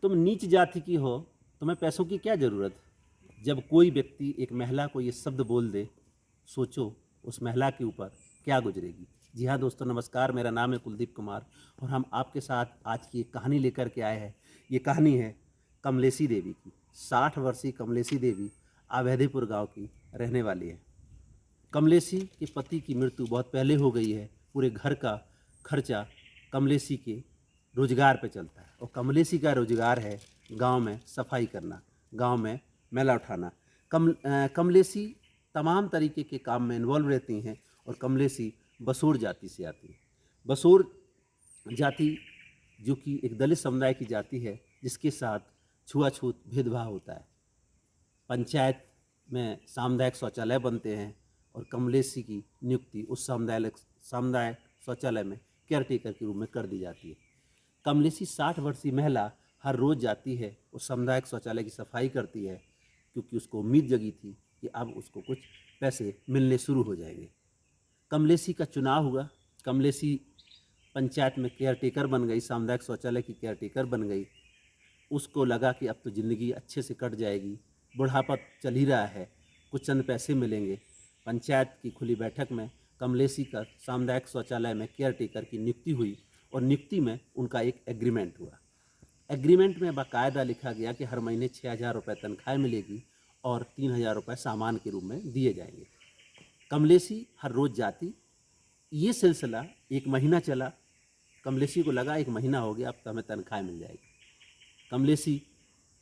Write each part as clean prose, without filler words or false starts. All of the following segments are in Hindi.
तुम नीच जाति की हो, तुम्हें पैसों की क्या ज़रूरत। जब कोई व्यक्ति एक महिला को ये शब्द बोल दे, सोचो उस महिला के ऊपर क्या गुजरेगी। जी हाँ दोस्तों, नमस्कार। मेरा नाम है कुलदीप कुमार और हम आपके साथ आज की एक कहानी लेकर के आए हैं। ये कहानी है कमलेशी देवी की। 60 वर्षीय कमलेशी देवी अवैधीपुर गांव की रहने वाली है। कमलेशी के पति की मृत्यु बहुत पहले हो गई है। पूरे घर का खर्चा कमलेशी के रोजगार पे चलता है और कमलेशी का रोजगार है गांव में सफाई करना, गांव में मैला उठाना। कमलेशी तमाम तरीके के काम में इन्वॉल्व रहती हैं और कमलेशी बसोर जाति से आती है। बसोर जाति जो कि एक दलित समुदाय की जाति है, जिसके साथ छुआछूत भेदभाव होता है। पंचायत में सामुदायिक शौचालय बनते हैं और कमलेशी की नियुक्ति उस सामुदायिक शौचालय में केयरटेकर के रूप में कर दी जाती है। कमलेशी 60 वर्षीय महिला हर रोज़ जाती है उस सामुदायिक शौचालय की सफाई करती है, क्योंकि उसको उम्मीद जगी थी कि अब उसको कुछ पैसे मिलने शुरू हो जाएंगे। कमलेशी का चुनाव हुआ। कमलेशी पंचायत में केयरटेकर बन गई, सामुदायिक शौचालय की केयरटेकर बन गई। उसको लगा कि अब तो ज़िंदगी अच्छे से कट जाएगी, बुढ़ापा चल ही रहा है, कुछ चंद पैसे मिलेंगे। पंचायत की खुली बैठक में कमलेशी का सामुदायिक शौचालय में केयरटेकर की नियुक्ति हुई और नियुक्ति में उनका एक एग्रीमेंट हुआ। एग्रीमेंट में बाकायदा लिखा गया कि हर महीने 6,000 रुपये तनख्वाह मिलेगी और 3,000 रुपये सामान के रूप में दिए जाएंगे। कमलेशी हर रोज़ जाती। ये सिलसिला 1 महीना चला। कमलेशी को लगा 1 महीना हो गया, अब तो हमें तनख्वाह मिल जाएगी। कमलेशी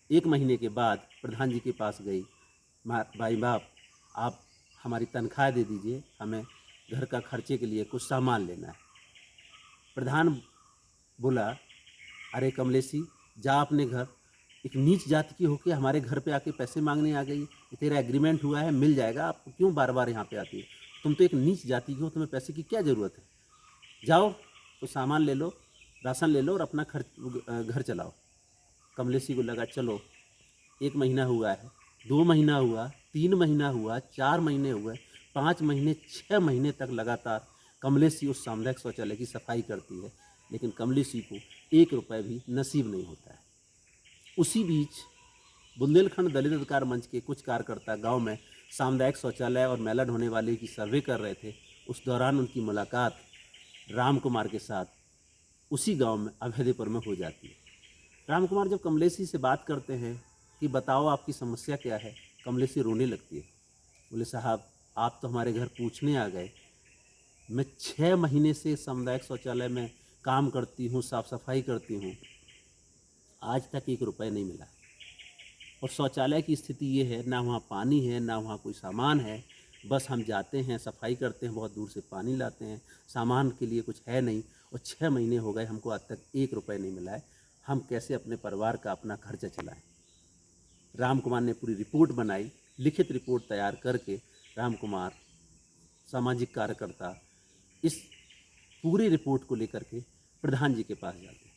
1 महीने के बाद प्रधान जी के पास गई। भाई बाप, आप हमारी तनख्वाह दे दीजिए, हमें घर का खर्चे के लिए कुछ सामान लेना है। प्रधान बोला, अरे कमलेशी, जा अपने घर। एक नीच जाति की होकर हमारे घर पे आके पैसे मांगने आ गई। ये तेरा एग्रीमेंट हुआ है, मिल जाएगा, आप क्यों बार बार यहाँ पे आती है। तुम तो एक नीच जाति की हो, तुम्हें पैसे की क्या ज़रूरत है। जाओ तो सामान ले लो, राशन ले लो और अपना घर चलाओ। कमलेशी को लगा चलो 1 महीना हुआ है, 2 महीना हुआ, 3 महीना हुआ, 4 महीने हुए, 5 महीने, 6 महीने तक लगातार कमलेशी उस सामुदायिक शौचालय की सफाई करती है, लेकिन कमलेशी को 1 रुपये भी नसीब नहीं होता है। उसी बीच बुंदेलखंड दलित अधिकार मंच के कुछ कार्यकर्ता गांव में सामुदायिक शौचालय और मैला ढोने वाले की सर्वे कर रहे थे। उस दौरान उनकी मुलाकात राम कुमार के साथ उसी गांव में अभेदीपुर में हो जाती है। राम कुमार जब कमलेशी से बात करते हैं कि बताओ आपकी समस्या क्या है, कमलेशी रोने लगती है। बोले, साहब आप तो हमारे घर पूछने आ गए, मैं 6 महीने से सामुदायिक शौचालय में काम करती हूँ, साफ़ सफाई करती हूँ, आज तक 1 रुपये नहीं मिला। और शौचालय की स्थिति ये है, ना वहाँ पानी है, ना वहाँ कोई सामान है। बस हम जाते हैं, सफाई करते हैं, बहुत दूर से पानी लाते हैं, सामान के लिए कुछ है नहीं। और 6 महीने हो गए, हमको आज तक 1 रुपये नहीं मिला है। हम कैसे अपने परिवार का अपना खर्चा चलाएं। राम कुमार ने पूरी रिपोर्ट बनाई। लिखित रिपोर्ट तैयार करके राम कुमार सामाजिक कार्यकर्ता इस पूरी रिपोर्ट को लेकर के प्रधान जी के पास जाते हैं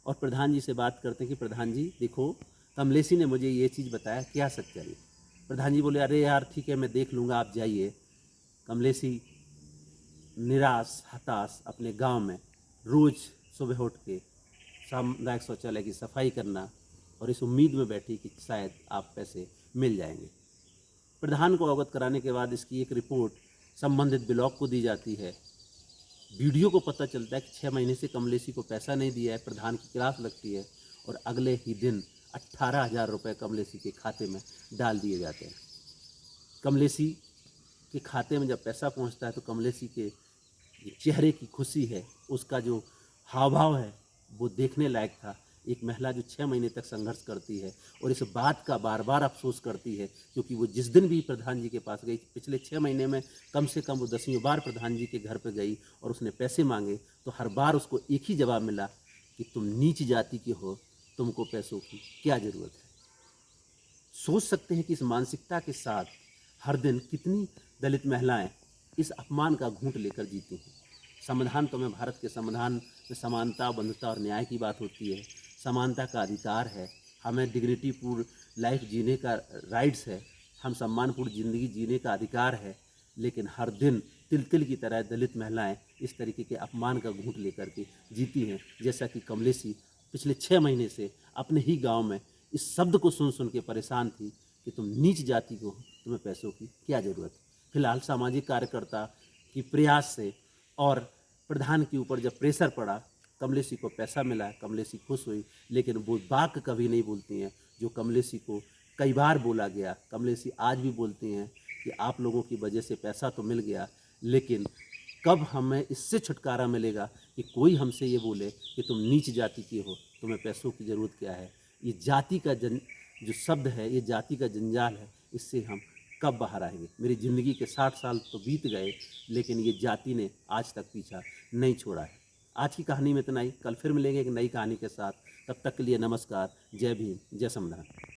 और प्रधान जी से बात करते हैं कि प्रधान जी देखो, कमलेशी ने मुझे ये चीज़ बताया, क्या सच्चाई है। प्रधान जी बोले, अरे यार ठीक है, मैं देख लूँगा, आप जाइए। कमलेशी निराश हताश अपने गांव में रोज़ सुबह उठ के सामुदायिक शौचालय की सफाई करना और इस उम्मीद में बैठी कि शायद आप पैसे मिल जाएंगे। प्रधान को अवगत कराने के बाद इसकी एक रिपोर्ट संबंधित ब्लॉक को दी जाती है। वीडियो को पता चलता है कि 6 महीने से कमलेशी को पैसा नहीं दिया है। प्रधान की क्लास लगती है और अगले ही दिन 18,000 रुपये कमलेशी के खाते में डाल दिए जाते हैं। कमलेशी के खाते में जब पैसा पहुंचता है तो कमलेशी के चेहरे की खुशी है, उसका जो हाव भाव है वो देखने लायक था। एक महिला जो 6 महीने तक संघर्ष करती है और इस बात का बार बार अफसोस करती है, क्योंकि वो जिस दिन भी प्रधान जी के पास गई, पिछले 6 महीने में कम से कम वो 10वीं बार प्रधान जी के घर पर गई और उसने पैसे मांगे, तो हर बार उसको एक ही जवाब मिला कि तुम नीच जाति के हो, तुमको पैसों की क्या ज़रूरत है। सोच सकते हैं कि इस मानसिकता के साथ हर दिन कितनी दलित महिलाएं इस अपमान का घूंट लेकर जीती हैं। संविधान तो में भारत के संविधान में समानता, बंधुता और न्याय की बात होती है। समानता का अधिकार है, हमें डिग्निटीपूर्ण लाइफ जीने का राइट्स है, हम सम्मानपूर्ण ज़िंदगी जीने का अधिकार है। लेकिन हर दिन तिल तिल की तरह दलित महिलाएं इस तरीके के अपमान का घूंट लेकर के जीती हैं, जैसा कि कमलेशी पिछले 6 महीने से अपने ही गांव में इस शब्द को सुन सुन के परेशान थी कि तुम नीच जाति को हो, तुम्हें पैसों की क्या ज़रूरत है। फिलहाल सामाजिक कार्यकर्ता की प्रयास से और प्रधान के ऊपर जब प्रेशर पड़ा, कमलेशी को पैसा मिला, कमलेशी खुश हुई, लेकिन वो बात कभी नहीं बोलती हैं जो कमलेशी को कई बार बोला गया। कमलेशी आज भी बोलती हैं कि आप लोगों की वजह से पैसा तो मिल गया, लेकिन कब हमें इससे छुटकारा मिलेगा कि कोई हमसे ये बोले कि तुम नीच जाति के हो, तुम्हें पैसों की ज़रूरत क्या है। ये जाति का जो शब्द है, ये जाति का जंजाल है, इससे हम कब बाहर आएंगे। मेरी ज़िंदगी के 60 साल तो बीत गए, लेकिन ये जाति ने आज तक पीछा नहीं छोड़ा है। आज की कहानी में इतना ही। कल फिर मिलेंगे एक नई कहानी के साथ। तब तक के लिए नमस्कार। जय भीम, जय संविधान।